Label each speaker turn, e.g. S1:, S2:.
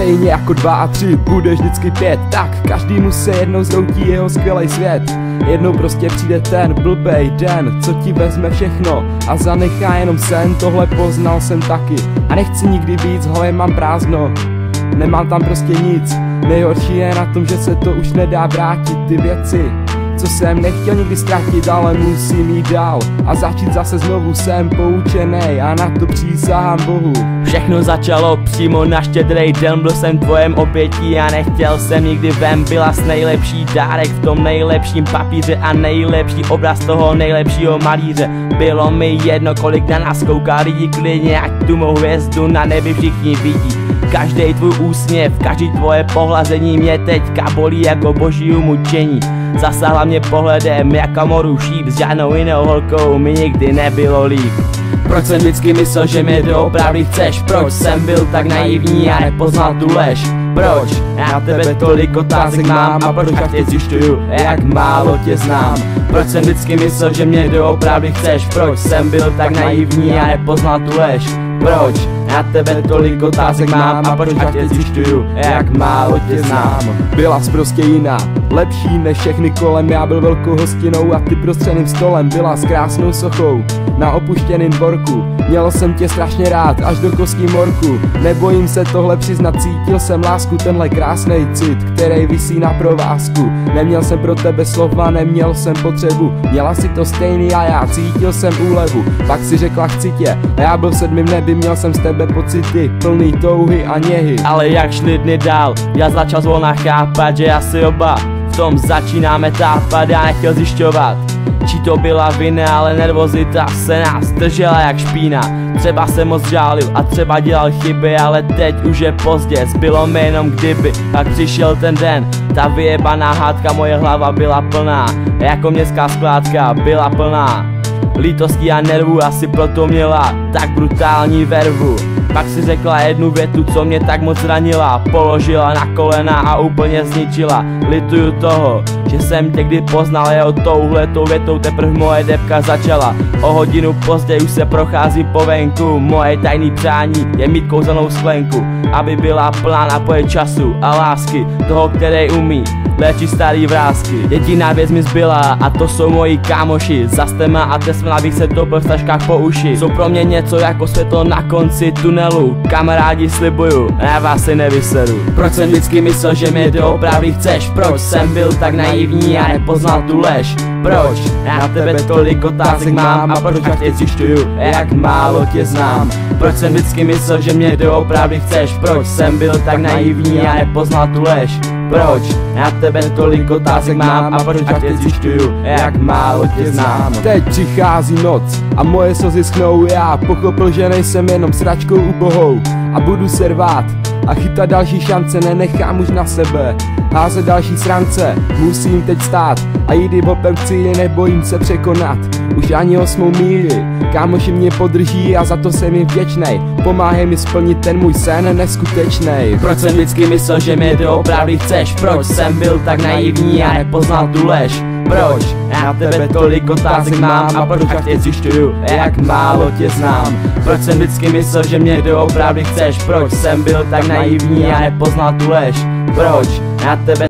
S1: Stejně jako 2 a 3 budeš vždycky 5, tak každýmu se jednou zroutí jeho skvělej svět. Jednou prostě přijde ten blbej den, co ti vezme všechno a zanechá jenom sen. Tohle poznal jsem taky a nechci nikdy víc, hlavě mám prázdno, nemám tam prostě nic. Nejhorší je na tom, že se to už nedá vrátit, ty věci, co jsem nechtěl nikdy ztratit, ale musím jít dál a začít zase znovu. Jsem poučenej a na to přísahám Bohu.
S2: Všechno začalo přímo na Štědrý den, byl jsem tvojem obětí a nechtěl jsem nikdy ven. Byla jsi nejlepší dárek v tom nejlepším papíře a nejlepší obraz toho nejlepšího malíře. Bylo mi jedno, kolik na nás kouká lidí, klidně ať tu mou hvězdu na nebi všichni vidí. Každý tvůj úsměv, každý tvoje pohlazení mě teďka bolí jako boží umučení. Zasáhla mě pohledem jako moru šíp, s žádnou jinou holkou mi nikdy nebylo líp. Proč jsem vždycky myslel, že mě doopravdy chceš? Proč jsem byl tak naivní a nepoznal tu lež? Proč? Já na tebe tolik otázek mám a proč tě zjišťuju, jak málo tě znám? Proč jsem vždycky myslel, že mě doopravdy chceš? Proč jsem byl tak naivní a nepoznal tu lež? Proč? Na tebe tolik otázek mám a proč tě zjišťuju, jak málo tě znám?
S1: Byla jsi prostě jiná, lepší než všechny kolem. Já byl velkou hostinou a ty prostřeným stolem. Byla s krásnou sochou na opuštěným dvorku. Měl jsem tě strašně rád, až do kostí morku. Nebojím se tohle přiznat, cítil jsem lásku, tenhle krásnej cit, který visí na provázku. Neměl jsem pro tebe slova, neměl jsem potřebu. Měla si to stejný a já cítil jsem úlevu. Pak si řekla chci tě a já byl v 7. nebi, měl jsem z tebe pocity plný touhy a něhy.
S2: Ale jak šli dny dál, já začal zvolna chápat, že asi oba v tom začínáme tápat. Já nechtěl zjišťovat, či to byla vina, ale nervozita se nás držela jak špína. Třeba jsem moc žálil a třeba dělal chyby, ale teď už je pozdě, zbylo mi jenom kdyby. Tak přišel ten den, ta vyjebaná hádka, moje hlava byla plná, jako městská skládka byla plná lítostí a nervů, asi proto měla tak brutální vervu. Pak si řekla jednu větu, co mě tak moc zranila, položila na kolena a úplně zničila. Lituju toho, že jsem tě kdy poznal, jeho touhletou větou teprve moje debka začala. O hodinu později už se procházím po venku, moje tajný přání je mít kouzelnou sklenku, aby byla plná napoje času a lásky, toho, který umí léčí starý vrásky. Jediná věc mi zbyla a to jsou moji kámoši. Za Stema a Tesla bych se topil v taškách po uši. Jsou pro mě něco jako světlo na konci tunelu. Kamarádi slibuju, já vás si nevyseru. Proč jsem vždycky myslel, že mě doopravdy chceš? Proč jsem byl tak naivní a nepoznal tu lež? Proč? Já na tebe tolik otázek mám a proč tě zjišťuju, jak málo tě znám? Proč jsem vždycky myslel, že mě doopravdy chceš? Proč jsem byl tak naivní a nepoznal tu lež? Proč? Já tebe tolik otázek mám a proč tě zjišťuju, jak málo tě znám?
S1: Teď přichází noc a moje slzy schnou. Já pochopil, že nejsem jenom sračkou ubohou a budu se rvát a chytat další šance, nenechám už na sebe házet další srance. Musím teď stát a jít hip-hopem k cíli, nebojím se překonat už ani 8. míli. Kámoši mě podrží a za to jsem jim vděčnej, pomáhej mi splnit ten můj sen neskutečnej.
S2: Proč jsem vždycky myslel, že mě doopravdy chceš? Proč jsem byl tak naivní a nepoznal tu lež? Proč? Já na tebe tolik otázek mám a proč tě zjišťuju, jak málo tě znám? Proč jsem vždycky myslel, že mě doopravdy chceš? Proč jsem byl tak naivní a nepoznal tu lež? Proč? Já na tebe